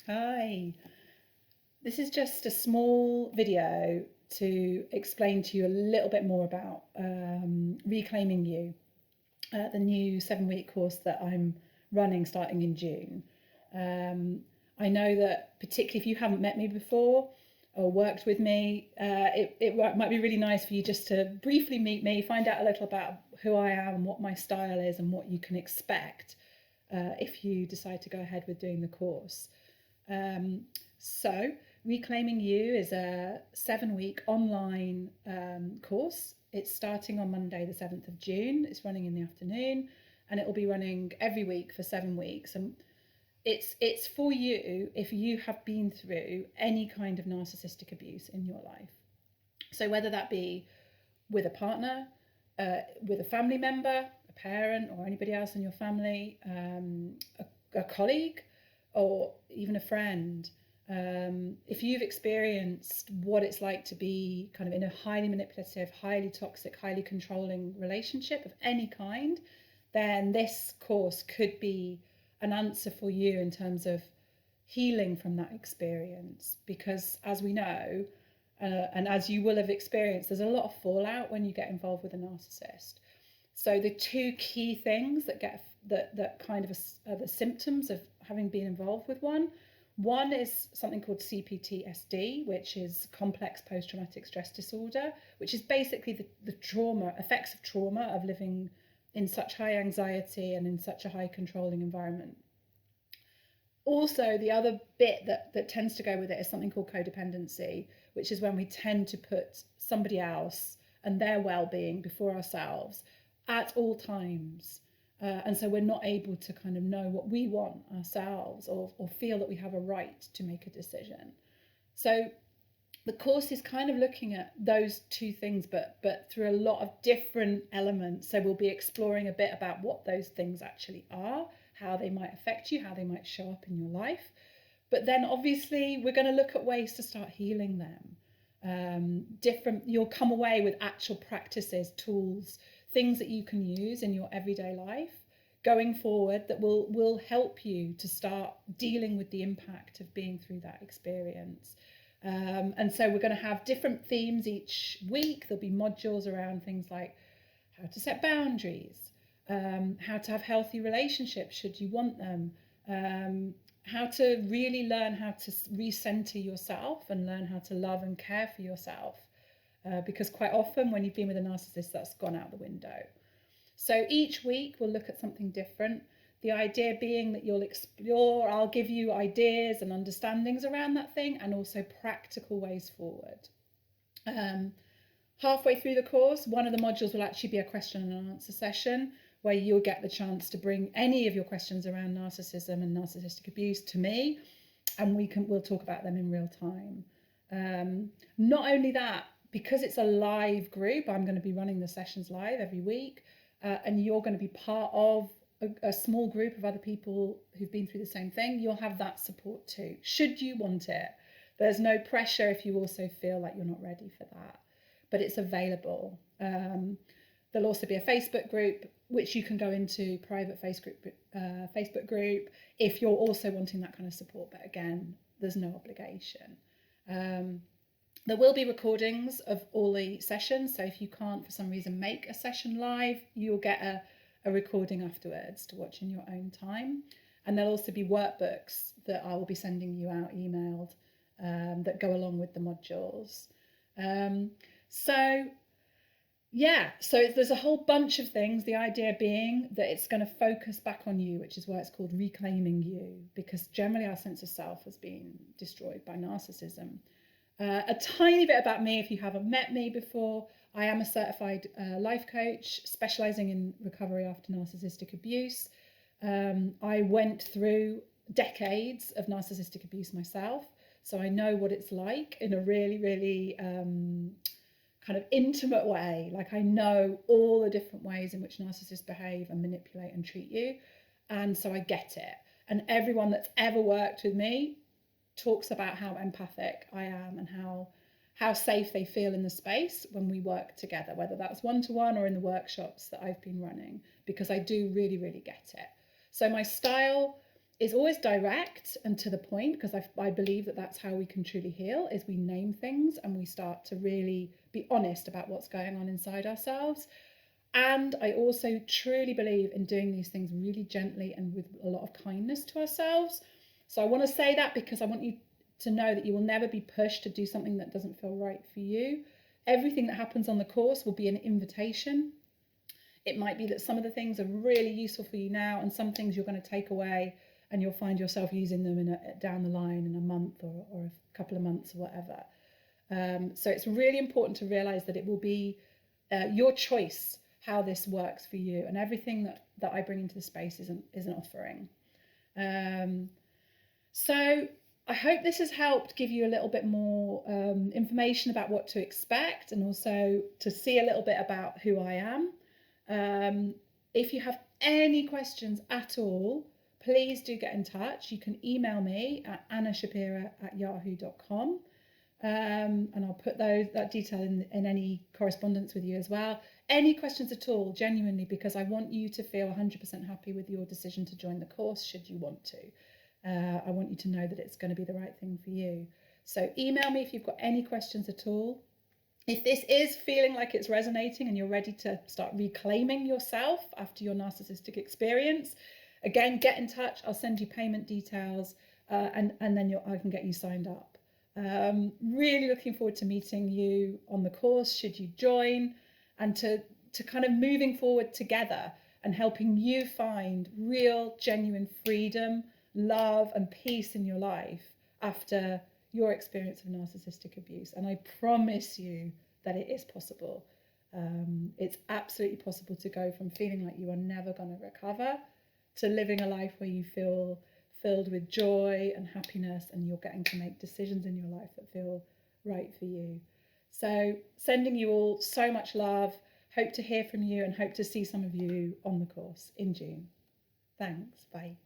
Hi, this is just a small video to explain to you a little bit more about Reclaiming You, the new 7-week course that I'm running starting in June. I know that particularly if you haven't met me before or worked with me, it might be really nice for you just to briefly meet me, find out a little about who I am, what my style is, and what you can expect if you decide to go ahead with doing the course. So, Reclaiming You is a 7-week online course. It's starting on Monday, the 7th of June. It's running in the afternoon, and it will be running every week for 7 weeks. And it's for you if you have been through any kind of narcissistic abuse in your life. So whether that be with a partner, with a family member, a parent, or anybody else in your family, a colleague, or even a friend. If you've experienced what it's like to be kind of in a highly manipulative, highly toxic, highly controlling relationship of any kind, then this course could be an answer for you in terms of healing from that experience. Because as we know, and as you will have experienced, there's a lot of fallout when you get involved with a narcissist. So the two key things that kind of are the symptoms of having been involved with one is something called CPTSD, which is complex post-traumatic stress disorder, which is basically the effects of trauma of living in such high anxiety and in such a high controlling environment. Also, the other bit that tends to go with it is something called codependency, which is when we tend to put somebody else and their well-being before ourselves at all times. And so we're not able to kind of know what we want ourselves or feel that we have a right to make a decision. So the course is kind of looking at those two things, but through a lot of different elements. So we'll be exploring a bit about what those things actually are, how they might affect you, how they might show up in your life. But then obviously we're going to look at ways to start healing them. You'll come away with actual practices, tools, things that you can use in your everyday life going forward that will help you to start dealing with the impact of being through that experience. And so we're going to have different themes each week. There'll be modules around things like how to set boundaries, how to have healthy relationships should you want them, how to really learn how to recenter yourself and learn how to love and care for yourself. Because quite often when you've been with a narcissist, that's gone out the window. So each week we'll look at something different. The idea being that you'll explore, I'll give you ideas and understandings around that thing and also practical ways forward. Halfway through the course, one of the modules will actually be a question and answer session where you'll get the chance to bring any of your questions around narcissism and narcissistic abuse to me, and we'll talk about them in real time. Not only that, because it's a live group, I'm going to be running the sessions live every week, and you're going to be part of a small group of other people who've been through the same thing. You'll have that support too, should you want it. There's no pressure if you also feel like you're not ready for that, but it's available. There'll also be a Facebook group, which you can go into, private Facebook group, if you're also wanting that kind of support. But again, there's no obligation. There will be recordings of all the sessions. So if you can't, for some reason, make a session live, you'll get a recording afterwards to watch in your own time. And there'll also be workbooks that I will be sending you out emailed that go along with the modules. So there's a whole bunch of things. The idea being that it's going to focus back on you, which is why it's called Reclaiming You, because generally our sense of self has been destroyed by narcissism. A tiny bit about me, if you haven't met me before. I am a certified life coach specializing in recovery after narcissistic abuse. I went through decades of narcissistic abuse myself, so I know what it's like in a really, really kind of intimate way. Like, I know all the different ways in which narcissists behave and manipulate and treat you, and so I get it. And everyone that's ever worked with me talks about how empathic I am and how safe they feel in the space when we work together, whether that's one-to-one or in the workshops that I've been running, because I do really, really get it. So my style It's always direct and to the point, because I believe that that's how we can truly heal, is we name things and we start to really be honest about what's going on inside ourselves. And I also truly believe in doing these things really gently and with a lot of kindness to ourselves. So I want to say that because I want you to know that you will never be pushed to do something that doesn't feel right for you. Everything that happens on the course will be an invitation. It might be that some of the things are really useful for you now, and some things you're going to take away and you'll find yourself using them down the line in a month or a couple of months or whatever. So it's really important to realize that it will be your choice how this works for you, and everything that I bring into the space is an offering. So I hope this has helped give you a little bit more information about what to expect, and also to see a little bit about who I am. If you have any questions at all, please do get in touch. You can email me at annashapira@yahoo.com. And I'll put that detail in any correspondence with you as well. Any questions at all, genuinely, because I want you to feel 100% happy with your decision to join the course, should you want to. I want you to know that it's going to be the right thing for you. So email me if you've got any questions at all. If this is feeling like it's resonating and you're ready to start reclaiming yourself after your narcissistic experience, again, get in touch. I'll send you payment details, and then I can get you signed up. Really looking forward to meeting you on the course, should you join, and to kind of moving forward together and helping you find real, genuine freedom, love, and peace in your life after your experience of narcissistic abuse. And I promise you that it is possible. It's absolutely possible to go from feeling like you are never going to recover to living a life where you feel filled with joy and happiness, and you're getting to make decisions in your life that feel right for you. So sending you all so much love, hope to hear from you, and hope to see some of you on the course in June. Thanks, bye.